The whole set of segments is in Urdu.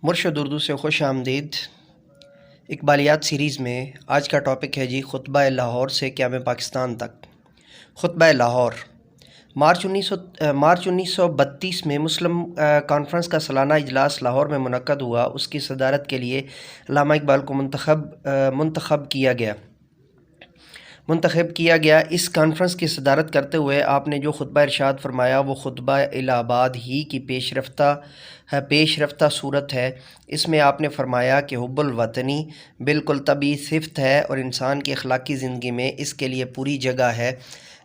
مرشد اردو سے خوش آمدید۔ اقبالیات سیریز میں آج کا ٹاپک ہے خطبہ لاہور سے قیام پاکستان تک۔ خطبہ لاہور مارچ 1932 میں مسلم کانفرنس کا سالانہ اجلاس لاہور میں منعقد ہوا۔ اس کی صدارت کے لیے علامہ اقبال کو منتخب کیا گیا۔ اس کانفرنس کی صدارت کرتے ہوئے آپ نے جو خطبہ ارشاد فرمایا وہ خطبہ الہ آباد ہی کی پیش رفتہ صورت ہے۔ اس میں آپ نے فرمایا کہ حب الوطنی بالکل طبیعی صفت ہے اور انسان کی اخلاقی زندگی میں اس کے لیے پوری جگہ ہے،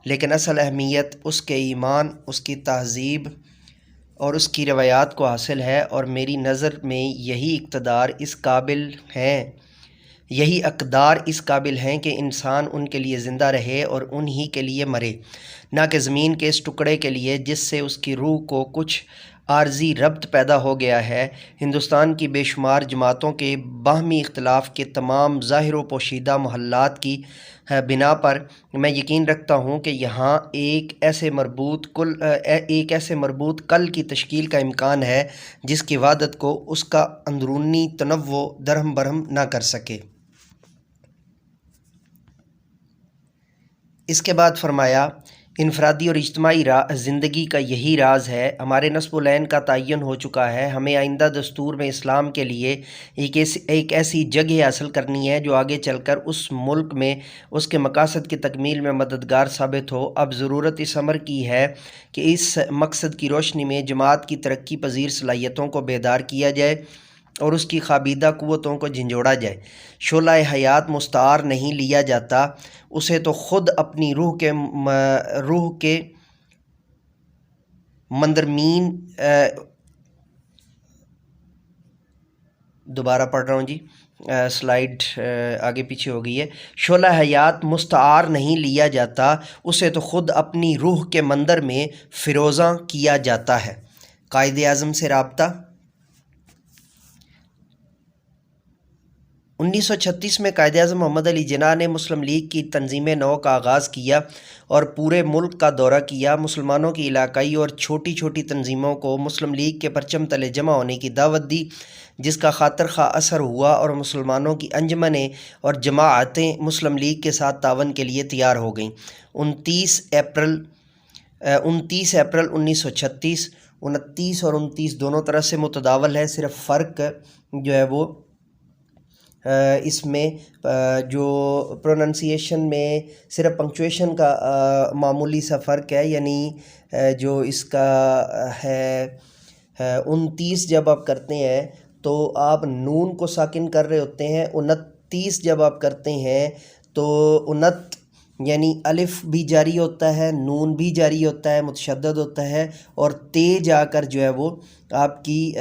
لیکن اصل اہمیت اس کے ایمان، اس کی تہذیب اور اس کی روایات کو حاصل ہے، اور میری نظر میں یہی اقدار اس قابل ہیں کہ انسان ان کے لیے زندہ رہے اور انہی کے لیے مرے، نہ کہ زمین کے اس ٹکڑے کے لیے جس سے اس کی روح کو کچھ عارضی ربط پیدا ہو گیا ہے۔ ہندوستان کی بے شمار جماعتوں کے باہمی اختلاف کے تمام ظاہر و پوشیدہ محلات کی بنا پر میں یقین رکھتا ہوں کہ یہاں ایک ایسے مربوط کل کی تشکیل کا امکان ہے جس کی وحدت کو اس کا اندرونی تنوع درہم برہم نہ کر سکے۔ اس کے بعد فرمایا، انفرادی اور اجتماعی زندگی کا یہی راز ہے۔ ہمارے نصب العین کا تعین ہو چکا ہے۔ ہمیں آئندہ دستور میں اسلام کے لیے ایک ایسی جگہ حاصل کرنی ہے جو آگے چل کر اس ملک میں اس کے مقاصد کی تکمیل میں مددگار ثابت ہو۔ اب ضرورت اس امر کی ہے کہ اس مقصد کی روشنی میں جماعت کی ترقی پذیر صلاحیتوں کو بیدار کیا جائے اور اس کی خوابیدہ قوتوں کو جھنجھوڑا جائے۔ شعلہ حیات مستعار نہیں لیا جاتا، اسے تو خود اپنی روح کے مندرمین دوبارہ پڑھ رہا ہوں سلائیڈ آگے پیچھے ہو گئی ہے۔ شعلہ حیات مستعار نہیں لیا جاتا، اسے تو خود اپنی روح کے مندر میں فروزاں کیا جاتا ہے۔ قائد اعظم سے رابطہ 1936 میں قائد اعظم محمد علی جناح نے مسلم لیگ کی تنظیم نو کا آغاز کیا اور پورے ملک کا دورہ کیا۔ مسلمانوں کی علاقائی اور چھوٹی چھوٹی تنظیموں کو مسلم لیگ کے پرچم تلے جمع ہونے کی دعوت دی، جس کا خاطر خواہ اثر ہوا اور مسلمانوں کی انجمنیں اور جماعتیں مسلم لیگ کے ساتھ تعاون کے لیے تیار ہو گئیں۔ 29 اپریل 1936، 29 اور 29 دونوں طرح سے متداول ہے، صرف فرق جو ہے وہ اس میں جو پروننسیشن میں صرف پنکچویشن کا معمولی سا فرق ہے، یعنی جو اس کا ہے 29 جب آپ کرتے ہیں تو آپ نون کو ساکن کر رہے ہوتے ہیں، 29 جب آپ کرتے ہیں تو یعنی الف بھی جاری ہوتا ہے، نون بھی جاری ہوتا ہے، متشدد ہوتا ہے، اور تیز آ کر جو ہے وہ آپ کی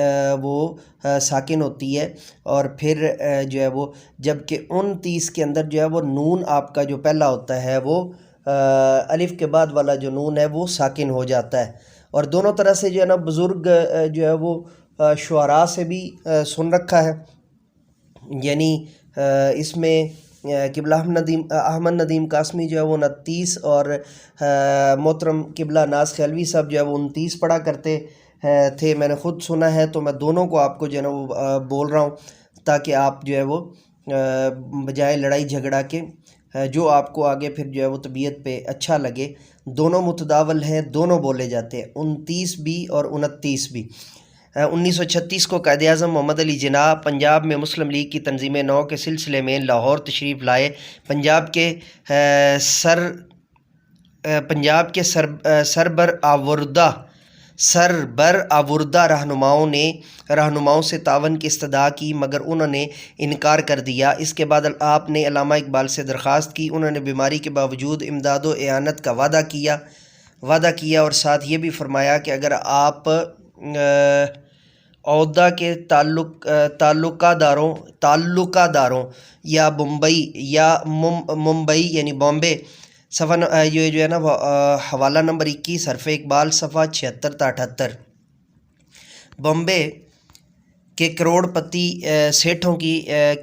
وہ ساکن ہوتی ہے، اور پھر جو ہے وہ جبکہ 29 کے اندر جو ہے وہ نون آپ کا جو پہلا ہوتا ہے وہ الف کے بعد والا جو نون ہے وہ ساکن ہو جاتا ہے۔ اور دونوں طرح سے جو ہے نا بزرگ جو ہے وہ شعراء سے بھی سن رکھا ہے، یعنی اس میں قبلہ احمد ندیم قاسمی جو ہے وہ 29 اور محترم قبلہ ناز خیلوی صاحب جو ہے وہ 29 پڑھا کرتے تھے۔ میں نے خود سنا ہے تو میں دونوں کو آپ کو جو ہے نا وہ بول رہا ہوں تاکہ آپ جو ہے وہ بجائے لڑائی جھگڑا کے جو آپ کو آگے پھر جو ہے وہ طبیعت پہ اچھا لگے، دونوں متداول ہیں، دونوں بولے جاتے ہیں، 29 بھی اور 29 بھی۔ 1936 کو قائد اعظم محمد علی جناح پنجاب میں مسلم لیگ کی تنظیم نو کے سلسلے میں لاہور تشریف لائے۔ پنجاب کے سربرآوردہ رہنماؤں سے تعاون کی استدعا کی، مگر انہوں نے انکار کر دیا۔ اس کے بعد آپ نے علامہ اقبال سے درخواست کی، انہوں نے بیماری کے باوجود امداد و اعانت کا وعدہ کیا اور ساتھ یہ بھی فرمایا کہ اگر آپ عہدہ کے تعلقہ داروں یا ممبئی یعنی بامبے صفحہ یہ جو ہے نا حوالہ نمبر 21 حرف اقبال صفحہ 76 تا 78، بامبے کہ کروڑپتی سیٹھوں کی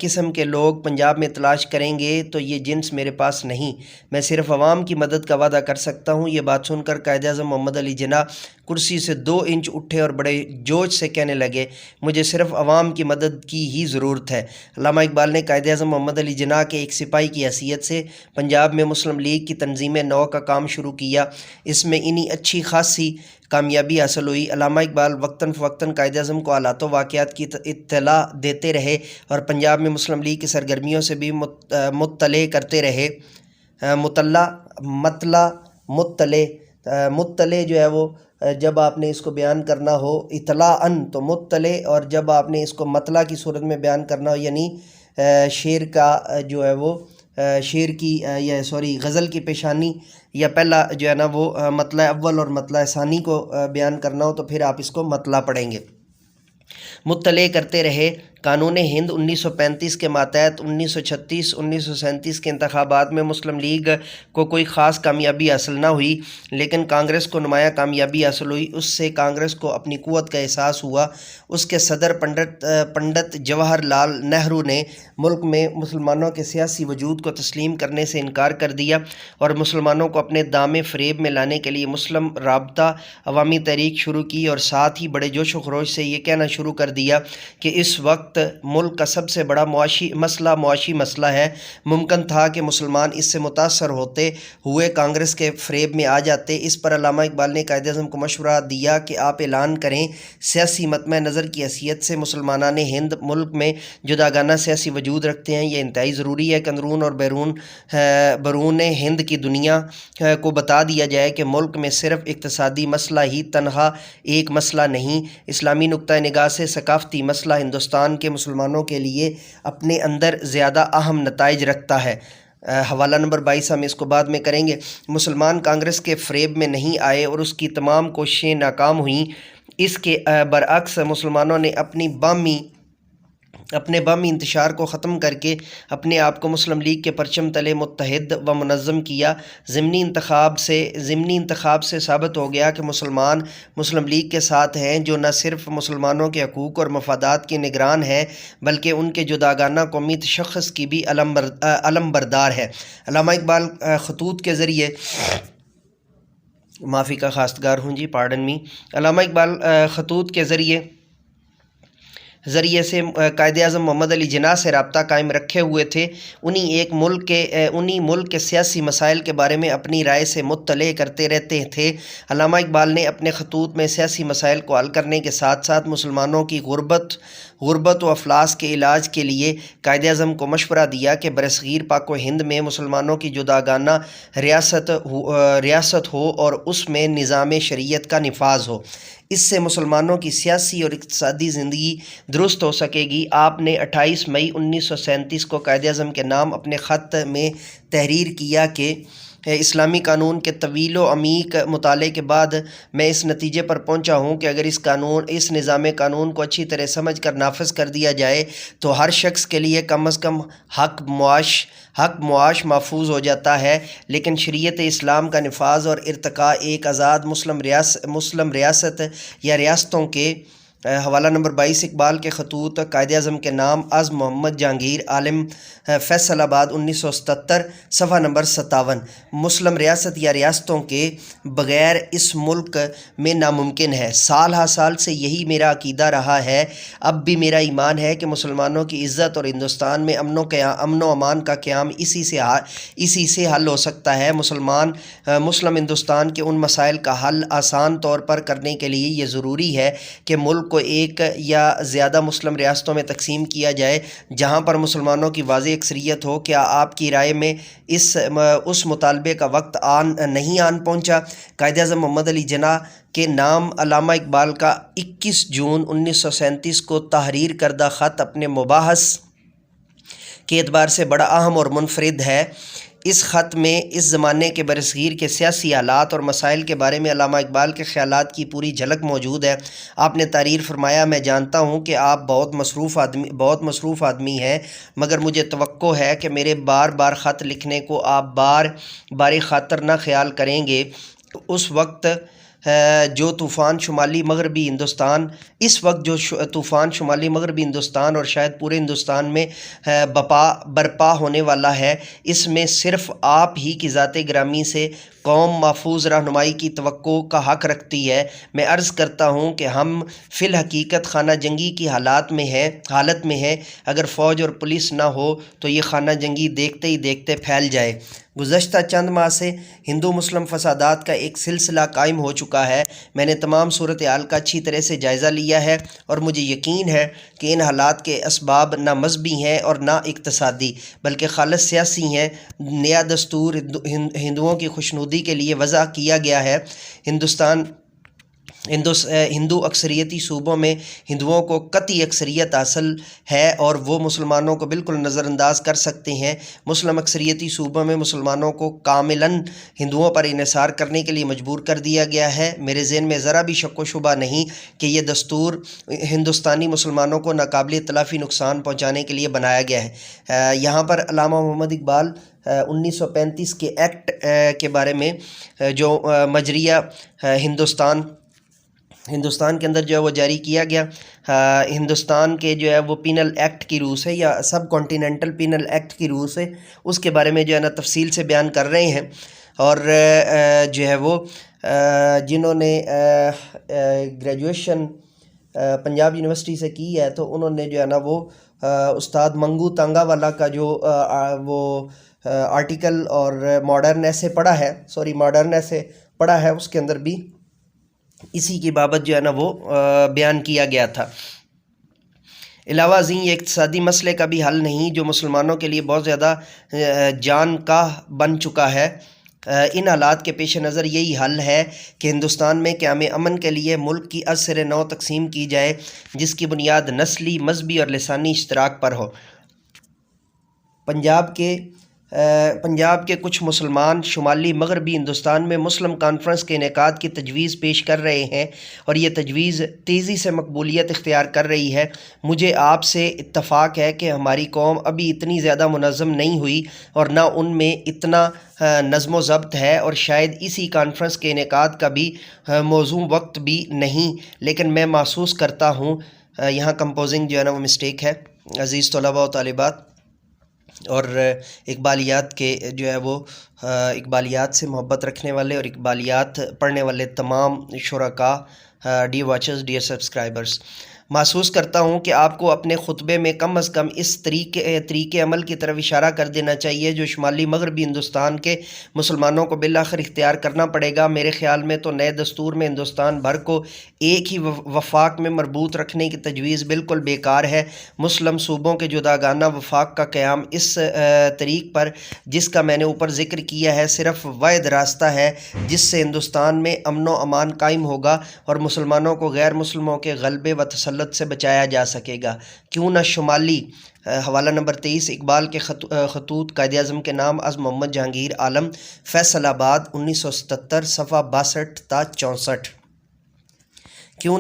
قسم کے لوگ پنجاب میں تلاش کریں گے تو یہ جنس میرے پاس نہیں، میں صرف عوام کی مدد کا وعدہ کر سکتا ہوں۔ یہ بات سن کر قائد اعظم محمد علی جناح کرسی سے 2 انچ اٹھے اور بڑے جوش سے کہنے لگے، مجھے صرف عوام کی مدد کی ہی ضرورت ہے۔ علامہ اقبال نے قائد اعظم محمد علی جناح کے ایک سپاہی کی حیثیت سے پنجاب میں مسلم لیگ کی تنظیم نو کا کام شروع کیا، اس میں انہیں اچھی خاصی کامیابی حاصل ہوئی۔ علامہ اقبال وقتاً فوقتاً قائد اعظم کو حالات و واقعات کی اطلاع دیتے رہے اور پنجاب میں مسلم لیگ کی سرگرمیوں سے بھی مطلع کرتے رہے۔ مطلع جو ہے وہ جب آپ نے اس کو بیان کرنا ہو اطلاعاً تو مطلع، اور جب آپ نے اس کو مطلع کی صورت میں بیان کرنا ہو یعنی شعر کا جو ہے وہ شعر کی یا غزل کی پیشانی یا پہلا جو ہے نا وہ مطلع اول اور مطلع ثانی کو بیان کرنا ہو تو پھر آپ اس کو مطلع پڑھیں گے۔ مطلع کرتے رہے۔ قانون ہند 1935 کے ماتحت 1936-1937 کے انتخابات میں مسلم لیگ کو کوئی خاص کامیابی حاصل نہ ہوئی، لیکن کانگریس کو نمایاں کامیابی حاصل ہوئی۔ اس سے کانگریس کو اپنی قوت کا احساس ہوا۔ اس کے صدر پنڈت جواہر لال نہرو نے ملک میں مسلمانوں کے سیاسی وجود کو تسلیم کرنے سے انکار کر دیا اور مسلمانوں کو اپنے دامِ فریب میں لانے کے لیے مسلم رابطہ عوامی تحریک شروع کی، اور ساتھ ہی بڑے جوش و خروش سے یہ کہنا شروع کر دیا کہ اس وقت ملک کا سب سے بڑا معاشی مسئلہ ہے۔ ممکن تھا کہ مسلمان اس سے متاثر ہوتے ہوئے کانگریس کے فریب میں آ جاتے۔ اس پر علامہ اقبال نے قائد اعظم کو مشورہ دیا کہ آپ اعلان کریں، سیاسی مطمع نظر کی حیثیت سے مسلمانان ہند ملک میں جداگانہ سیاسی وجود رکھتے ہیں۔ یہ انتہائی ضروری ہے کہ اندرون اور بیرون ہند کی دنیا کو بتا دیا جائے کہ ملک میں صرف اقتصادی مسئلہ ہی تنہا ایک مسئلہ نہیں، اسلامی نقطہ نگاہ سے ثقافتی مسئلہ ہندوستان کے مسلمانوں کے لیے اپنے اندر زیادہ اہم نتائج رکھتا ہے۔ حوالہ نمبر 22 ہم اس کو بعد میں کریں گے۔ مسلمان کانگریس کے فریب میں نہیں آئے اور اس کی تمام کوششیں ناکام ہوئیں۔ اس کے برعکس مسلمانوں نے اپنے باہمی انتشار کو ختم کر کے اپنے آپ کو مسلم لیگ کے پرچم تلے متحد و منظم کیا۔ ضمنی انتخاب سے ثابت ہو گیا کہ مسلمان مسلم لیگ کے ساتھ ہیں، جو نہ صرف مسلمانوں کے حقوق اور مفادات کی نگران ہے بلکہ ان کے جداگانہ قومی تشخص کی بھی علم بردار ہے۔ علامہ اقبال خطوط کے ذریعے معافی کا خواستگار ہوں جی، پارڈن می۔ علامہ اقبال خطوط کے ذریعے سے قائد اعظم محمد علی جناح سے رابطہ قائم رکھے ہوئے تھے۔ انہی ملک کے سیاسی مسائل کے بارے میں اپنی رائے سے مطلع کرتے رہتے تھے۔ علامہ اقبال نے اپنے خطوط میں سیاسی مسائل کو حل کرنے کے ساتھ ساتھ مسلمانوں کی غربت و افلاس کے علاج کے لیے قائد اعظم کو مشورہ دیا کہ برصغیر پاک و ہند میں مسلمانوں کی جداگانہ ریاست ہو اور اس میں نظام شریعت کا نفاذ ہو۔ اس سے مسلمانوں کی سیاسی اور اقتصادی زندگی درست ہو سکے گی۔ آپ نے 28 مئی 1937 کو قائد اعظم کے نام اپنے خط میں تحریر کیا کہ اسلامی قانون کے طویل و عمیق مطالعے کے بعد میں اس نتیجے پر پہنچا ہوں کہ اگر اس نظام قانون کو اچھی طرح سمجھ کر نافذ کر دیا جائے تو ہر شخص کے لیے کم از کم حق معاش محفوظ ہو جاتا ہے، لیکن شریعت اسلام کا نفاذ اور ارتقاء ایک آزاد مسلم ریاست یا ریاستوں کے حوالہ نمبر 22 اقبال کے خطوط قائد اعظم کے نام از محمد جہانگیر عالم فیصل آباد 1977 صفحہ نمبر 57 مسلم ریاست یا ریاستوں کے بغیر اس ملک میں ناممکن ہے۔ سال ہا سال سے یہی میرا عقیدہ رہا ہے، اب بھی میرا ایمان ہے کہ مسلمانوں کی عزت اور ہندوستان میں امن و امان کا قیام اسی سے حل ہو سکتا ہے۔ مسلم ہندوستان کے ان مسائل کا حل آسان طور پر کرنے کے لیے یہ ضروری ہے کہ ملک کو ایک یا زیادہ مسلم ریاستوں میں تقسیم کیا جائے جہاں پر مسلمانوں کی واضح اکثریت ہو۔ کیا آپ کی رائے میں اس مطالبے کا وقت نہیں پہنچا؟ قائد اعظم محمد علی جناح کے نام علامہ اقبال کا 21 جون 1937 کو تحریر کردہ خط اپنے مباحث کے اعتبار سے بڑا اہم اور منفرد ہے۔ اس خط میں اس زمانے کے برصغیر کے سیاسی حالات اور مسائل کے بارے میں علامہ اقبال کے خیالات کی پوری جھلک موجود ہے۔ آپ نے تحریر فرمایا، میں جانتا ہوں کہ آپ بہت مصروف آدمی ہیں، مگر مجھے توقع ہے کہ میرے بار بار خط لکھنے کو آپ بار خاطر نہ خیال کریں گے۔ اس وقت جو طوفان شمالی مغربی ہندوستان اس وقت جو طوفان شمالی مغربی ہندوستان اور شاید پورے ہندوستان میں برپا ہونے والا ہے، اس میں صرف آپ ہی کی ذات گرامی سے قوم محفوظ رہنمائی کی توقع کا حق رکھتی ہے۔ میں عرض کرتا ہوں کہ ہم فی الحقیقت خانہ جنگی کی حالت میں ہیں۔ اگر فوج اور پولیس نہ ہو تو یہ خانہ جنگی دیکھتے ہی دیکھتے پھیل جائے۔ گزشتہ چند ماہ سے ہندو مسلم فسادات کا ایک سلسلہ قائم ہو چکا ہے۔ میں نے تمام صورتحال کا اچھی طرح سے جائزہ لیا ہے اور مجھے یقین ہے کہ ان حالات کے اسباب نہ مذہبی ہیں اور نہ اقتصادی بلکہ خالص سیاسی ہیں۔ نیا دستور ہندوؤں کی خوشنودی کے لیے وضع کیا گیا ہے۔ ہندو اکثریتی صوبوں میں ہندوؤں کو قطعی اکثریت حاصل ہے اور وہ مسلمانوں کو بالکل نظر انداز کر سکتے ہیں۔ مسلم اکثریتی صوبوں میں مسلمانوں کو کاملاً ہندوؤں پر انحصار کرنے کے لیے مجبور کر دیا گیا ہے۔ میرے ذہن میں ذرا بھی شک و شبہ نہیں کہ یہ دستور ہندوستانی مسلمانوں کو ناقابل تلافی نقصان پہنچانے کے لیے بنایا گیا ہے۔ یہاں پر علامہ محمد اقبال 1935 کے ایکٹ کے بارے میں جو مجریہ ہندوستان کے اندر جو ہے وہ جاری کیا گیا، ہندوستان کے جو ہے وہ پینل ایکٹ کی روح سے یا سب کانٹیننٹل پینل ایکٹ کی روح سے اس کے بارے میں جو ہے نا تفصیل سے بیان کر رہے ہیں۔ اور جو ہے وہ جنہوں نے گریجویشن پنجاب یونیورسٹی سے کی ہے تو انہوں نے جو ہے نا وہ استاد منگو تانگا والا کا جو وہ آرٹیکل اور ماڈرن ایسے پڑھا ہے اس کے اندر بھی اسی کی بابت جو ہے نا وہ بیان کیا گیا تھا۔ علاوہ ازیں یہ اقتصادی مسئلے کا بھی حل نہیں جو مسلمانوں کے لیے بہت زیادہ جان کا بن چکا ہے۔ ان حالات کے پیش نظر یہی حل ہے کہ ہندوستان میں قیام امن کے لیے ملک کی از سر نو تقسیم کی جائے جس کی بنیاد نسلی، مذہبی اور لسانی اشتراک پر ہو۔ پنجاب کے کچھ مسلمان شمالی مغربی ہندوستان میں مسلم کانفرنس کے انعقاد کی تجویز پیش کر رہے ہیں اور یہ تجویز تیزی سے مقبولیت اختیار کر رہی ہے۔ مجھے آپ سے اتفاق ہے کہ ہماری قوم ابھی اتنی زیادہ منظم نہیں ہوئی اور نہ ان میں اتنا نظم و ضبط ہے اور شاید اسی کانفرنس کے انعقاد کا بھی موزوں وقت بھی نہیں، لیکن میں محسوس کرتا ہوں یہاں کمپوزنگ جو ہے نا وہ مسٹیک ہے۔ عزیز طلباء و طالبات اور اقبالیات کے جو ہے وہ اقبالیات سے محبت رکھنے والے اور اقبالیات پڑھنے والے تمام شرکاء، ڈیئر واچرز، ڈیئر سبسکرائبرز، محسوس کرتا ہوں کہ آپ کو اپنے خطبے میں کم از کم اس طریقے عمل کی طرف اشارہ کر دینا چاہیے جو شمالی مغربی ہندوستان کے مسلمانوں کو بالآخر اختیار کرنا پڑے گا۔ میرے خیال میں تو نئے دستور میں ہندوستان بھر کو ایک ہی وفاق میں مربوط رکھنے کی تجویز بالکل بیکار ہے۔ مسلم صوبوں کے جداگانہ وفاق کا قیام اس طریق پر جس کا میں نے اوپر ذکر کیا ہے صرف واحد راستہ ہے جس سے ہندوستان میں امن و امان قائم ہوگا اور مسلمانوں کو غیر مسلموں کے غلبے و تسلط سے بچایا جا سکے گا۔ کیوں نہ شمالی حوالہ نمبر 23 اقبال کے خطوط قائد اعظم کے نام از محمد جہانگیر عالم، فیصل آباد، 1977، صفحہ 62 تا 64۔ کیوں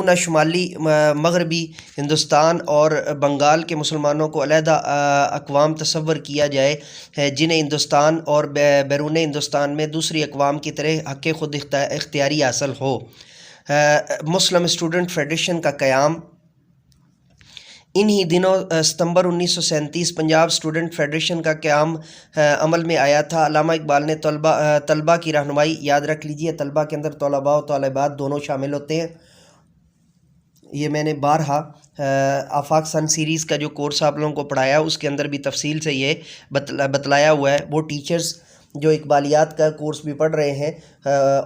نہ شمالی مغربی ہندوستان اور بنگال کے مسلمانوں کو علیحدہ اقوام تصور کیا جائے جنہیں ہندوستان اور بیرون ہندوستان میں دوسری اقوام کی طرح حق خود اختیاری حاصل ہو۔ مسلم اسٹوڈنٹ فیڈریشن کا قیام انہی دنوں ستمبر 1937 پنجاب اسٹوڈنٹ فیڈریشن کا قیام عمل میں آیا تھا۔ علامہ اقبال نے طلباء کی رہنمائی، یاد رکھ لیجئے طلباء کے اندر طلباء و طالبات دونوں شامل ہوتے ہیں۔ یہ میں نے بارہا آفاق سن سیریز کا جو کورس آپ لوگوں کو پڑھایا اس کے اندر بھی تفصیل سے یہ بتلایا ہوا ہے۔ وہ ٹیچرز جو اقبالیات کا کورس بھی پڑھ رہے ہیں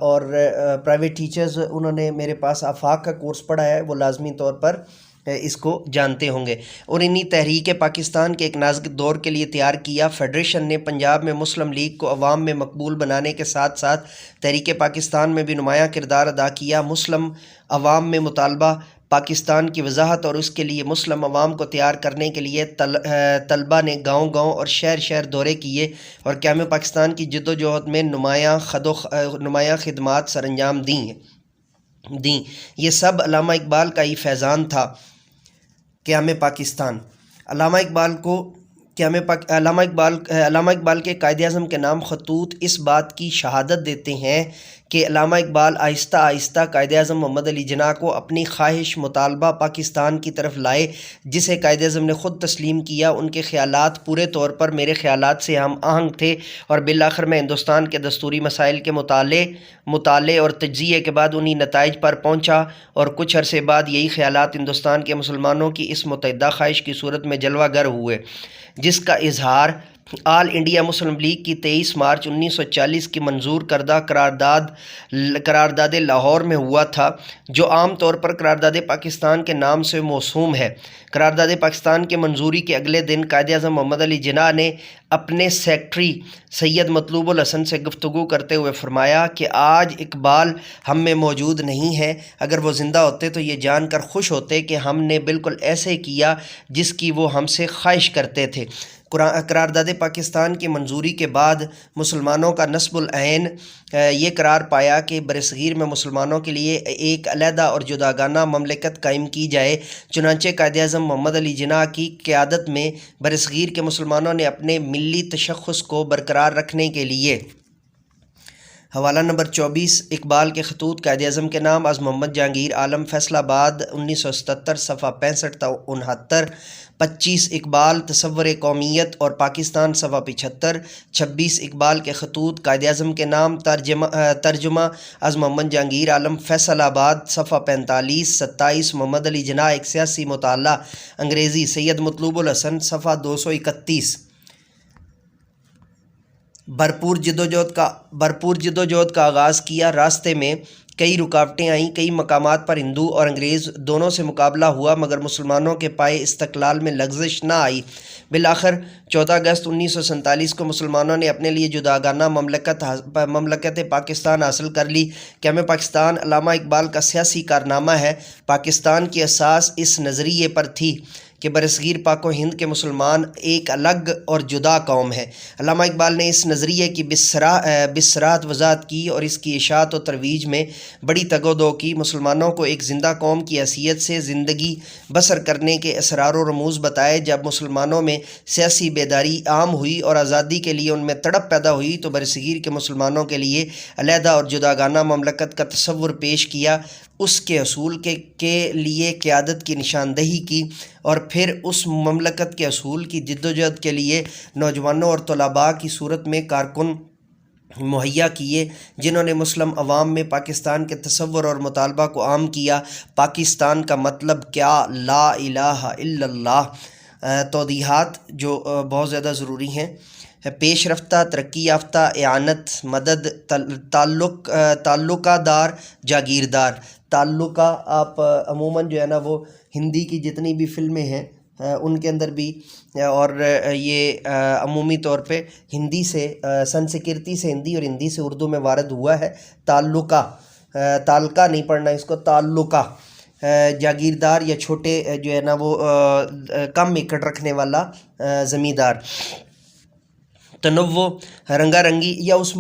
اور پرائیویٹ ٹیچرز انہوں نے میرے پاس آفاق کا کورس پڑھا ہے وہ لازمی طور پر اس کو جانتے ہوں گے۔ اور انہی تحریک پاکستان کے ایک نازک دور کے لیے تیار کیا۔ فیڈریشن نے پنجاب میں مسلم لیگ کو عوام میں مقبول بنانے کے ساتھ ساتھ تحریک پاکستان میں بھی نمایاں کردار ادا کیا۔ مسلم عوام میں مطالبہ پاکستان کی وضاحت اور اس کے لیے مسلم عوام کو تیار کرنے کے لیے طلباء نے گاؤں اور شہر دورے کیے اور قیام پاکستان کی جد و جہد میں نمایاں خدمات سر انجام دیں۔ یہ سب علامہ اقبال کا ہی فیضان تھا۔ قیام پاکستان علامہ اقبال کے قائد اعظم کے نام خطوط اس بات کی شہادت دیتے ہیں کہ علامہ اقبال آہستہ آہستہ قائد اعظم محمد علی جناح کو اپنی خواہش مطالبہ پاکستان کی طرف لائے، جسے قائد اعظم نے خود تسلیم کیا۔ ان کے خیالات پورے طور پر میرے خیالات سے ہم آہنگ تھے، اور بالآخر میں ہندوستان کے دستوری مسائل کے مطالعے اور تجزیے کے بعد انہی نتائج پر پہنچا، اور کچھ عرصے بعد یہی خیالات ہندوستان کے مسلمانوں کی اس متحدہ خواہش کی صورت میں جلوہ گر ہوئے، جس کا اظہار آل انڈیا مسلم لیگ کی 23 مارچ 1940 کی منظور کردہ قرارداد لاہور میں ہوا تھا، جو عام طور پر قرارداد پاکستان کے نام سے موسوم ہے۔ قرارداد پاکستان کی منظوری کے اگلے دن قائد اعظم محمد علی جناح نے اپنے سیکرٹری سید مطلوب الحسن سے گفتگو کرتے ہوئے فرمایا کہ آج اقبال ہم میں موجود نہیں ہے، اگر وہ زندہ ہوتے تو یہ جان کر خوش ہوتے کہ ہم نے بالکل ایسے کیا جس کی وہ ہم سے خواہش کرتے تھے۔ قرارداد پاکستان کی منظوری کے بعد مسلمانوں کا نصب العین یہ قرار پایا کہ برصغیر میں مسلمانوں کے لیے ایک علیحدہ اور جداگانہ مملکت قائم کی جائے۔ چنانچہ قائد اعظم محمد علی جناح کی قیادت میں برصغیر کے مسلمانوں نے اپنے ملی تشخص کو برقرار رکھنے کے لیے حوالہ نمبر 24 اقبال کے خطوط قائد اعظم کے نام از محمد جہانگیر عالم فیصل آباد 1977 صفحہ 65 تا 69، 25 اقبال تصور قومیت اور پاکستان صفحہ 75، 26 اقبال کے خطوط قائد اعظم کے نام ترجمہ از محمد جہانگیر عالم فیصل آباد صفحہ 45، 27 محمد علی جناح ایک سیاسی مطالعہ انگریزی سید مطلوب الحسن صفحہ 231۔ بھرپور جدوجہد کا آغاز کیا۔ راستے میں کئی رکاوٹیں آئیں، کئی مقامات پر ہندو اور انگریز دونوں سے مقابلہ ہوا، مگر مسلمانوں کے پائے استقلال میں لغزش نہ آئی۔ بالآخر 14 اگست 1947 کو مسلمانوں نے اپنے لیے جداگانہ مملکت پاکستان حاصل کر لی۔ قیام پاکستان علامہ اقبال کا سیاسی کارنامہ ہے۔ پاکستان کی اساس اس نظریے پر تھی کہ برصغیر پاک و ہند کے مسلمان ایک الگ اور جدا قوم ہے۔ علامہ اقبال نے اس نظریے کی بصراحت وضاحت کی اور اس کی اشاعت و ترویج میں بڑی تگ و دو کی۔ مسلمانوں کو ایک زندہ قوم کی حیثیت سے زندگی بسر کرنے کے اسرار و رموز بتائے۔ جب مسلمانوں میں سیاسی بیداری عام ہوئی اور آزادی کے لیے ان میں تڑپ پیدا ہوئی تو برصغیر کے مسلمانوں کے لیے علیحدہ اور جداگانہ مملکت کا تصور پیش کیا، اس کے حصول کے لیے قیادت کی نشاندہی کی، اور پھر اس مملکت کے حصول کی جدوجہد کے لیے نوجوانوں اور طلباء کی صورت میں کارکن مہیا کیے، جنہوں نے مسلم عوام میں پاکستان کے تصور اور مطالبہ کو عام کیا۔ پاکستان کا مطلب کیا؟ لا الہ الا اللہ۔ توضیحات جو بہت زیادہ ضروری ہیں: پیش رفتہ، ترقی یافتہ، اعانت، مدد، تعلقہ دار، جاگیردار۔ تعلقہ آپ عموماً جو ہے نا وہ ہندی کی جتنی بھی فلمیں ہیں ان کے اندر بھی، اور یہ عمومی طور پہ ہندی سے سنسکرتی سے ہندی اور ہندی سے اردو میں وارد ہوا ہے۔ تعلقہ نہیں پڑھنا اس کو، تعلقہ۔ جاگیردار یا چھوٹے جو ہے نا وہ کم ایکڑ رکھنے والا زمیندار۔ تنوع، رنگا رنگی، یا اس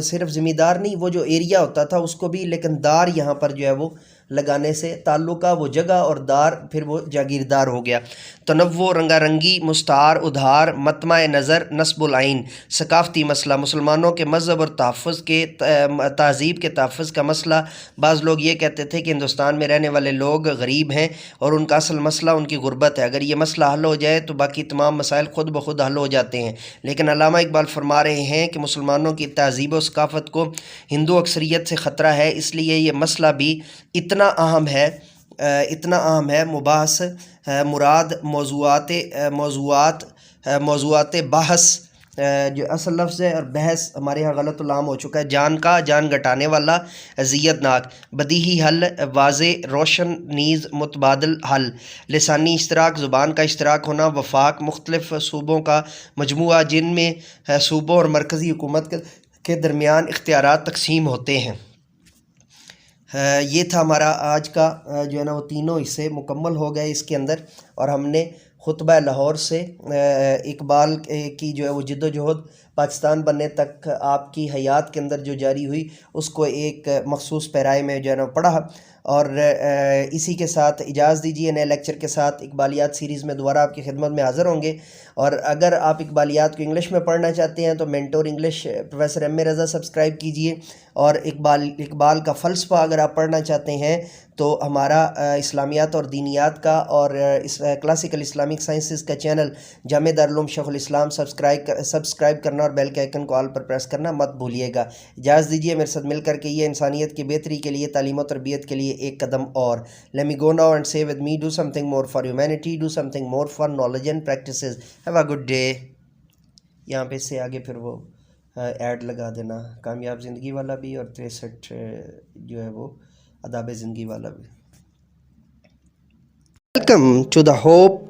صرف زمیندار نہیں، وہ جو ایریا ہوتا تھا اس کو بھی، لیکن دار یہاں پر جو ہے وہ لگانے سے تعلقہ وہ جگہ اور دار پھر وہ جاگیردار ہو گیا۔ تنوع، رنگا رنگی، مستعار، ادھار، مطمع نظر، نصب العین۔ ثقافتی مسئلہ، مسلمانوں کے مذہب اور تہذیب کے تحفظ کا مسئلہ۔ بعض لوگ یہ کہتے تھے کہ ہندوستان میں رہنے والے لوگ غریب ہیں اور ان کا اصل مسئلہ ان کی غربت ہے، اگر یہ مسئلہ حل ہو جائے تو باقی تمام مسائل خود بخود حل ہو جاتے ہیں۔ لیکن علامہ اقبال فرما رہے ہیں کہ مسلمانوں کی تہذیب و ثقافت کو ہندو اکثریت سے خطرہ ہے، اس لیے یہ مسئلہ بھی اتنا اہم ہے۔ مباحث، مراد موضوعات بحث، جو اصل لفظ ہے، اور بحث ہمارے یہاں غلط العام ہو چکا ہے۔ جان گھٹانے والا، اذیت ناک۔ بدیہی حل، واضح، روشن، نیز متبادل حل۔ لسانی اشتراک، زبان کا اشتراک ہونا۔ وفاق، مختلف صوبوں کا مجموعہ جن میں صوبوں اور مرکزی حکومت کے درمیان اختیارات تقسیم ہوتے ہیں۔ یہ تھا ہمارا آج کا جو ہے نا وہ تینوں حصے مکمل ہو گئے اس کے اندر، اور ہم نے خطبہ لاہور سے اقبال کی جو ہے وہ جد و جہد پاکستان بننے تک آپ کی حیات کے اندر جو جاری ہوئی اس کو ایک مخصوص پیرائے میں جو ہے نا پڑھا، اور اسی کے ساتھ اجازت دیجیے، نئے لیکچر کے ساتھ اقبالیات سیریز میں دوبارہ آپ کی خدمت میں حاضر ہوں گے. اور اگر آپ اقبالیات کو انگلش میں پڑھنا چاہتے ہیں تو مینٹور انگلش پروفیسر ایم اے رضا سبسکرائب کیجیے. اور اقبال کا فلسفہ اگر آپ پڑھنا چاہتے ہیں تو ہمارا اسلامیات اور دینیات کا اور کلاسیکل اسلامک سائنسز کا چینل جامع دارالعلوم شیخ الاسلام سبسکرائب کرنا اور بیل کے آئیکن کو آل پر پریس کرنا مت بھولیے گا. اجازت دیجیے میرے ساتھ مل کر کے یہ انسانیت کی بہتری کے لیے، تعلیم و تربیت کے لیے ایک قدم اور. Let me go now and say with me, do something more for humanity, do something more for knowledge and practices. Have a good day. یہاں پہ اس سے آگے پھر وہ ایڈ لگا دینا، کامیاب زندگی والا بھی اور 63 جو ہے وہ آداب زندگی والا بھی. Welcome to the hope